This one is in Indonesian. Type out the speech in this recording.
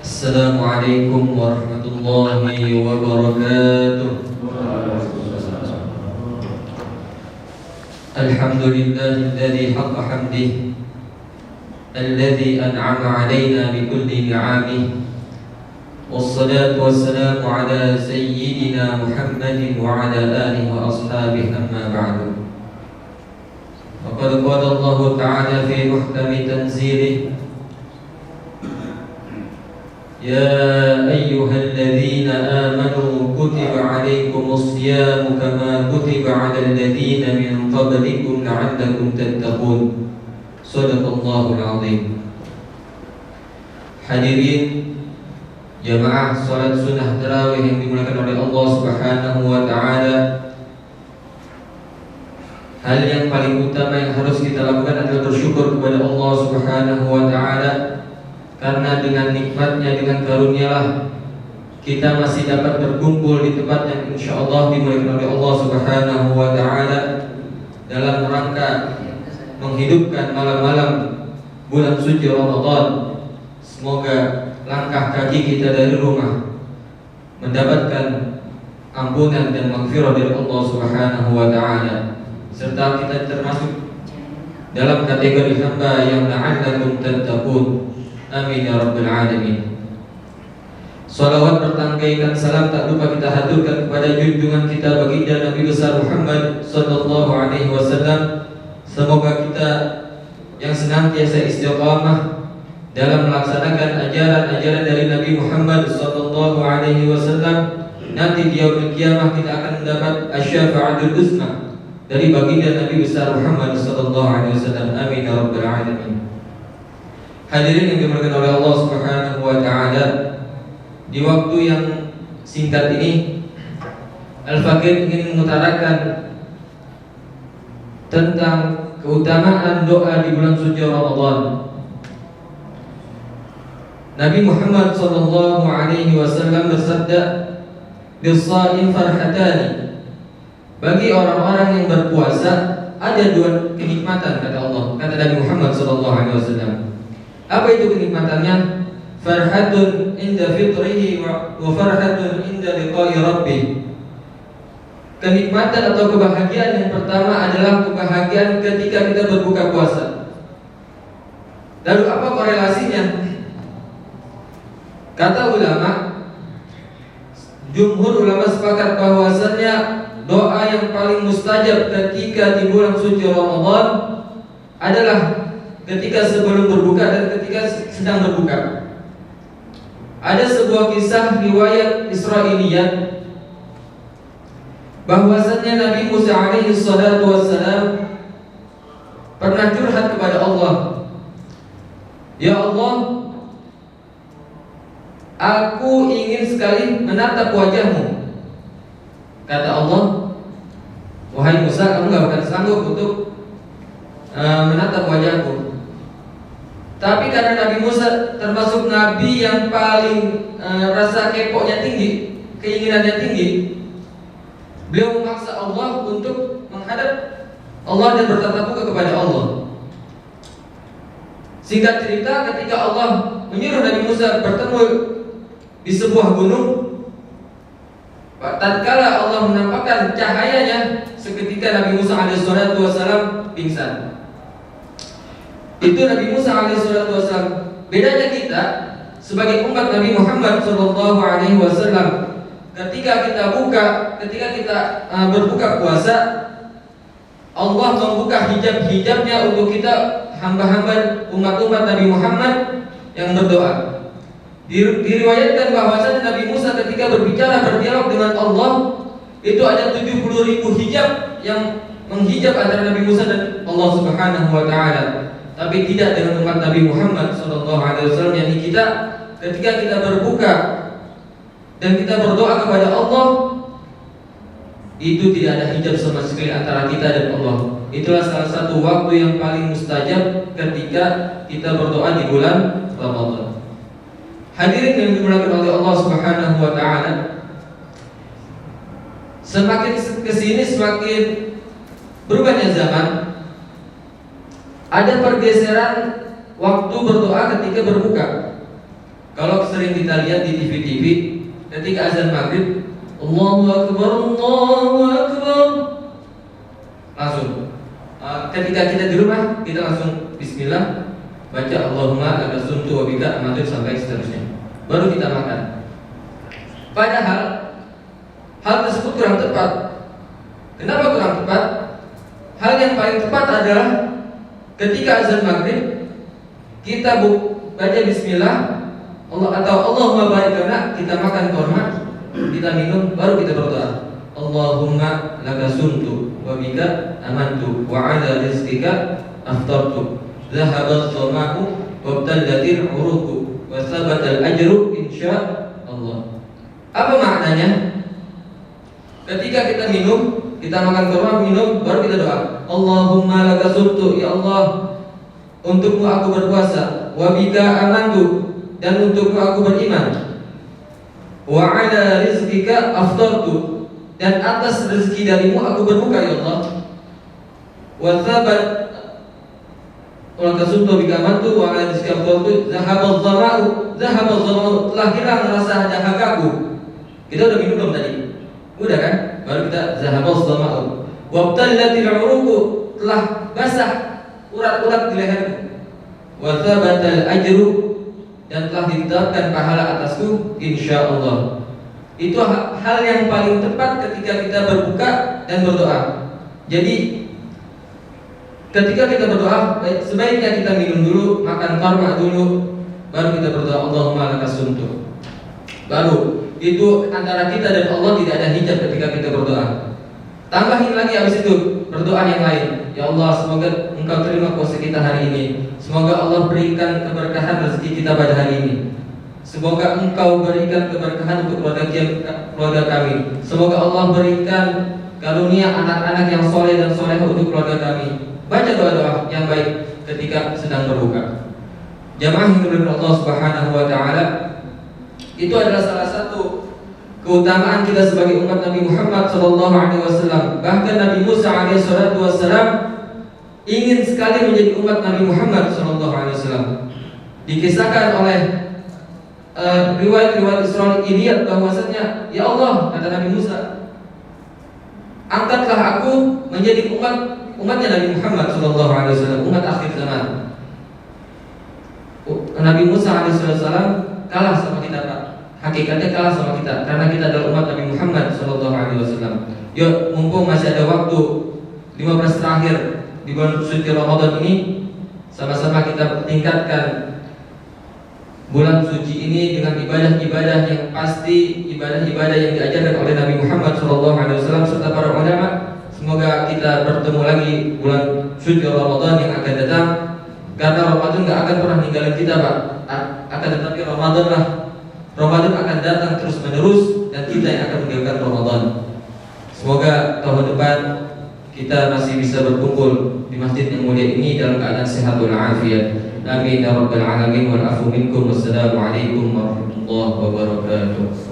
Assalamualaikum warahmatullahi wabarakatuh. Alhamdulillahilladzi haqqa hamdihi alladzi an'ama 'alaina bikulli ni'amihi. Wassalatu wassalamu ala sayyidina Muhammadin wa ala alihi wa ashabihi, amma ba'du. Faqad qala Allah ta'ala fi muhkami tanzilih: يا أيها الذين آمنوا كتب عليكم الصيام كما كتب على الذين من قبلكم لعلكم تتقون. صدق الله العظيم. Hadirin jamaah salat sunnah tarawih yang dimuliakan oleh Allah Subhanahu wa taala, hal yang paling utama yang harus kita lakukan adalah bersyukur kepada Allah Subhanahu wa taala, karena dengan nikmatnya, dengan karunialah kita masih dapat berkumpul di tempat yang insyaallah dimuliakan oleh Allah Subhanahu wa taala dalam rangka menghidupkan malam-malam bulan suci Ramadan. Semoga langkah kaki kita dari rumah mendapatkan ampunan dan maghfirah dari Allah Subhanahu wa taala, serta kita termasuk dalam kategori hamba yang la'allakum tattaqun. Amin ya rabbal alamin. Salawat bertangkaikan salam tak lupa kita haturkan kepada junjungan kita baginda Nabi besar Muhammad sallallahu alaihi wasallam. Semoga kita yang senantiasa istiqamah dalam melaksanakan ajaran-ajaran dari Nabi Muhammad sallallahu alaihi wasallam, nanti di yaumul qiyamah kita akan mendapat asy-syafa'atul uzma dari baginda Nabi besar Muhammad sallallahu alaihi wasallam. Amin ya rabbal alamin. Hadirin yang dimuliakan oleh Allah Subhanahu wa taala, di waktu yang singkat ini Al-Faqih ingin mengutarakan tentang keutamaan doa di bulan suci Ramadan. Nabi Muhammad sallallahu alaihi wasallam bersabda, "Bis-shaim farhatani." Bagi orang-orang yang berpuasa ada dua kenikmatan, kata Allah, kata Nabi Muhammad sallallahu alaihi wasallam. Apa itu kenikmatannya? Farhatun inda fitrihi wa farhatun inda liqa'i rabbih. Kenikmatan atau kebahagiaan yang pertama adalah kebahagiaan ketika kita berbuka puasa. Lalu apa korelasinya? Kata ulama, jumhur ulama sepakat bahwasannya doa yang paling mustajab ketika di bulan suci Ramadan adalah ketika sebelum berbuka dan ketika sedang berbuka. Ada sebuah kisah riwayat Israiliyat bahwasannya Nabi Musa alaihi salatu wassalam pernah curhat kepada Allah, "Ya Allah, aku ingin sekali menatap wajahmu." Kata Allah, "Wahai Musa, kamu gak akan sanggup untuk menatap wajahku." Tapi karena Nabi Musa termasuk Nabi yang paling rasa kepo-nya tinggi, keinginannya tinggi, beliau memaksa Allah untuk menghadap Allah dan bertatap muka kepada Allah. Singkat cerita, ketika Allah menyuruh Nabi Musa bertemu di sebuah gunung, tatkala Allah menampakkan cahayanya, seketika Nabi Musa alaihissalam pingsan. Itu Nabi Musa alaihissalam. Bedanya kita sebagai umat Nabi Muhammad sallallahu alaihi wasallam, ketika kita berbuka puasa, Allah membuka hijab-hijabnya untuk kita hamba-hamba umat-umat Nabi Muhammad yang berdoa. Diriwayatkan bahwasanya Nabi Musa ketika berdialog dengan Allah, itu ada 70.000 hijab yang menghijab antara Nabi Musa dan Allah Subhanahu wa taala. Tapi tidak dengan umat Nabi Muhammad sallallahu alaihi wasallam, yakni kita ketika kita berbuka dan kita berdoa kepada Allah, itu tidak ada hijab sama sekali antara kita dan Allah. Itulah salah satu waktu yang paling mustajab ketika kita berdoa di bulan Ramadan. Hadirin yang dimuliakan oleh Allah Subhanahu wa taala, semakin kesini semakin berubahnya zaman, ada pergeseran waktu berdoa ketika berbuka. Kalau sering kita lihat di TV-TV, ketika azan maghrib, Allahu Akbar, Allahu Akbar, langsung. Ketika kita di rumah, kita langsung Bismillah, baca Allahumma laka sumtu wa bika amantu sampai seterusnya. Baru kita makan. Padahal hal tersebut kurang tepat. Kenapa kurang tepat? Hal yang paling tepat adalah ketika azan maghrib kita baca Bismillah Allah atau Allahumma barik lana, kita makan korma, kita minum, baru kita berdoa. Allahumma laka sumtu wa bika amantu wa ala rizqika aftartu dhahaba dhama'u wa btallatil uruqu wa thabata al-ajru insya Allah. Apa maknanya? Ketika kita minum, kita makan korma, minum, baru kita doa. Allahumma laka sumtu, ya Allah, untukmu aku berpuasa, wa bika amantu, dan untukmu aku beriman, wa ala rizqika aftartu, dan atas rezeki darimu aku berbuka ya Allah, wa thabat laka sumtu bika amantu wa ala rizqika aftartu zahabal dhama'u, telah hilang rasa dahagaku. Kita udah minum belum tadi? Udah kan? Baru kita zahabal dhama'u wa btallatil uruqu, telah basah urat-urat di leherku, wa thabatal ajru, dan telah ditetapkan pahala atasku insyaallah. Itu hal yang paling tepat ketika kita berbuka dan berdoa. Jadi ketika kita berdoa, sebaiknya kita minum dulu, makan korma dulu, baru kita berdoa Allahumma laka sumtu. Baru itu antara kita dan Allah tidak ada hijab ketika kita berdoa. Tambahin lagi habis itu berdoa yang lain. Ya Allah, semoga Engkau terima puasa kita hari ini. Semoga Allah berikan keberkahan rezeki kita pada hari ini. Semoga Engkau berikan keberkahan untuk keluarga kami. Semoga Allah berikan karunia anak-anak yang soleh dan solehah untuk keluarga kami. Baca doa-doa yang baik ketika sedang berbuka. Jamaah yang dimuliakan Allah Subhanahu wa taala, itu adalah salah satu keutamaan kita sebagai umat Nabi Muhammad SAW. Bahkan Nabi Musa AS ingin sekali menjadi umat Nabi Muhammad SAW. Dikisahkan oleh riwayat-riwayat Israiliyat bahwasanya, ya Allah, kata Nabi Musa, angkatlah aku menjadi umatnya Nabi Muhammad SAW, umat akhir zaman. Nabi Musa AS kalah sama kita, Pak. Hakikatnya kalah sama kita karena kita adalah umat Nabi Muhammad SAW. Yuk, mumpung masih ada waktu 15 terakhir di bulan suci Ramadan ini, sama-sama kita tingkatkan bulan suci ini dengan ibadah-ibadah yang pasti, ibadah-ibadah yang diajarkan oleh Nabi Muhammad SAW serta para ulama. Semoga kita bertemu lagi bulan suci Ramadan yang akan datang, karena Ramadan gak akan pernah ninggalin kita, Pak. Akan tetapi Ramadan akan datang terus menerus dan kita yang akan meninggalkan Ramadan. Semoga tahun depan kita masih bisa berkumpul di masjid yang mulia ini dalam keadaan sehat walafiat. Amin ya rabbal alamin wal afu minkum. Wassalamualaikum warahmatullahi wabarakatuh.